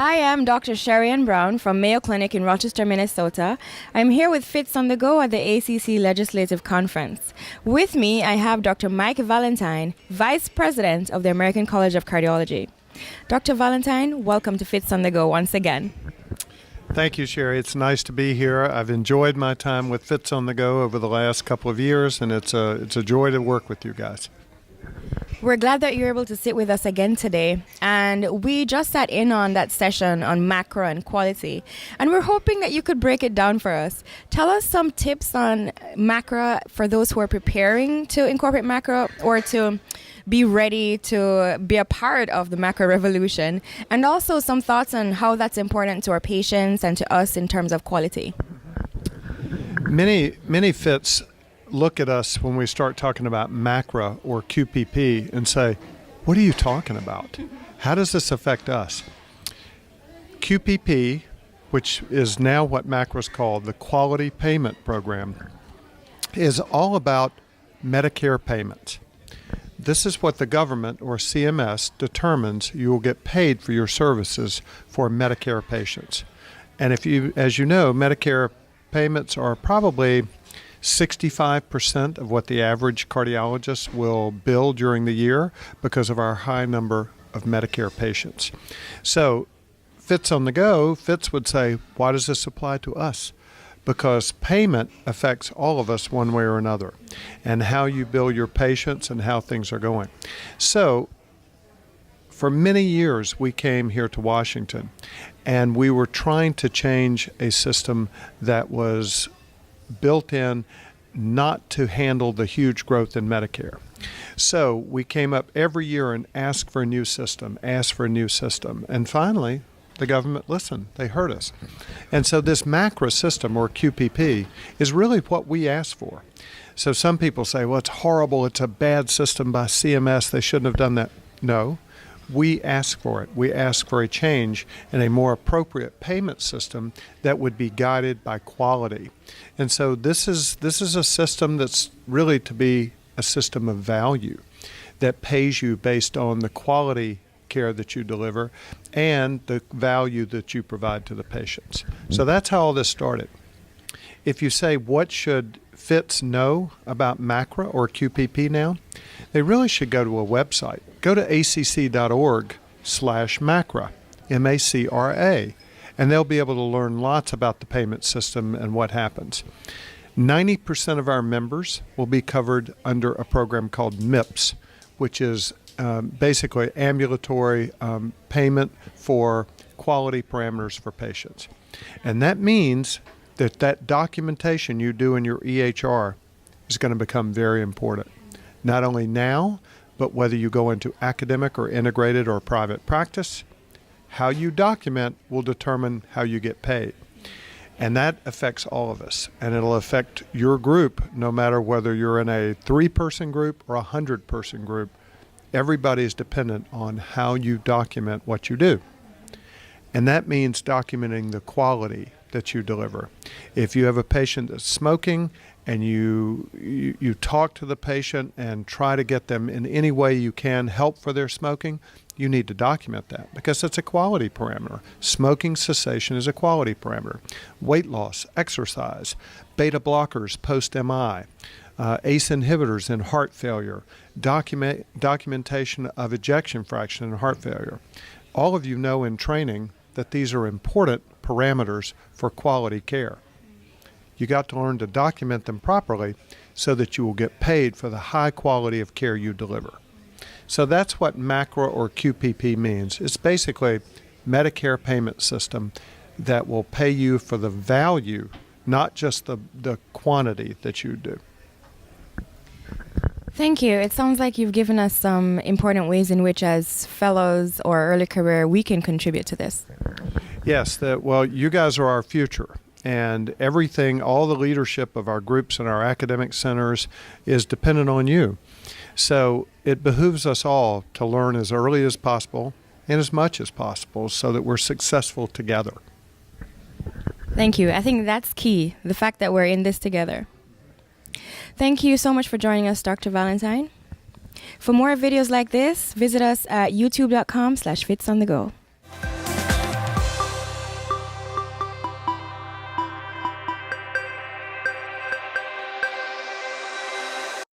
I am Dr. Sherry-Ann Brown from Mayo Clinic in Rochester, Minnesota. I'm here with FITsOnTheGO at the ACC Legislative Conference. With me, I have Dr. Mike Valentine, Vice President of the American College of Cardiology. Dr. Valentine, welcome to FITsOnTheGO once again. Thank you, Sherry. It's nice to be here. I've enjoyed my time with FITsOnTheGO over the last couple of years, and it's a joy to work with you guys. We're glad that you're able to sit with us again today. And we just sat in on that session on MACRA and quality. And we're hoping that you could break it down for us. Tell us some tips on MACRA for those who are preparing to incorporate MACRA or to be ready to be a part of the MACRA revolution. And also some thoughts on how that's important to our patients and to us in terms of quality. Many FITs look at us when we start talking about MACRA or QPP and say, what are you talking about? How does this affect us? QPP, which is now what MACRA is called, the Quality Payment Program, is all about Medicare payments. This is what the government or CMS determines you will get paid for your services for Medicare patients. And as you know, Medicare payments are probably 65% of what the average cardiologist will bill during the year because of our high number of Medicare patients. So FITsOnTheGO, FITs would say, why does this apply to us? Because payment affects all of us one way or another, and how you bill your patients and how things are going. So for many years, we came here to Washington, and we were trying to change a system that was built in not to handle the huge growth in Medicare. So we came up every year and asked for a new system, and finally the government listened. They heard us. And so this MACRA system, or QPP, is really what we asked for. So some people say, well, it's horrible, it's a bad system by CMS, they shouldn't have done that. No. We ask for it. We ask for a change in a more appropriate payment system that would be guided by quality. And so this is a system that's really to be a system of value that pays you based on the quality care that you deliver and the value that you provide to the patients. So that's how all this started. If you say, what should FITs know about MACRA or QPP now? They really should go to a website. Go to acc.org/MACRA, MACRA, and they'll be able to learn lots about the payment system and what happens. 90% of our members will be covered under a program called MIPS, which is basically ambulatory payment for quality parameters for patients. And that means that documentation you do in your EHR is going to become very important. Not only now, but whether you go into academic or integrated or private practice, how you document will determine how you get paid. And that affects all of us. And it'll affect your group no matter whether you're in a 3-person group or a 100-person group. Everybody is dependent on how you document what you do. And that means documenting the quality that you deliver. If you have a patient that's smoking and you talk to the patient and try to get them in any way you can help for their smoking, you need to document that because it's a quality parameter. Smoking cessation is a quality parameter. Weight loss, exercise, beta blockers post-MI, ACE inhibitors in heart failure, documentation of ejection fraction in heart failure. All of you know in training that these are important parameters for quality care. You got to learn to document them properly so that you will get paid for the high quality of care you deliver. So that's what MACRA or QPP means. It's basically Medicare payment system that will pay you for the value, not just the quantity that you do. Thank you. It sounds like you've given us some important ways in which as fellows or early career we can contribute to this. Yes, well, you guys are our future. And everything, all the leadership of our groups and our academic centers is dependent on you. So it behooves us all to learn as early as possible and as much as possible so that we're successful together. Thank you. I think that's key, the fact that we're in this together. Thank you so much for joining us, Dr. Valentine. For more videos like this, visit us at youtube.com/FITsOnTheGO.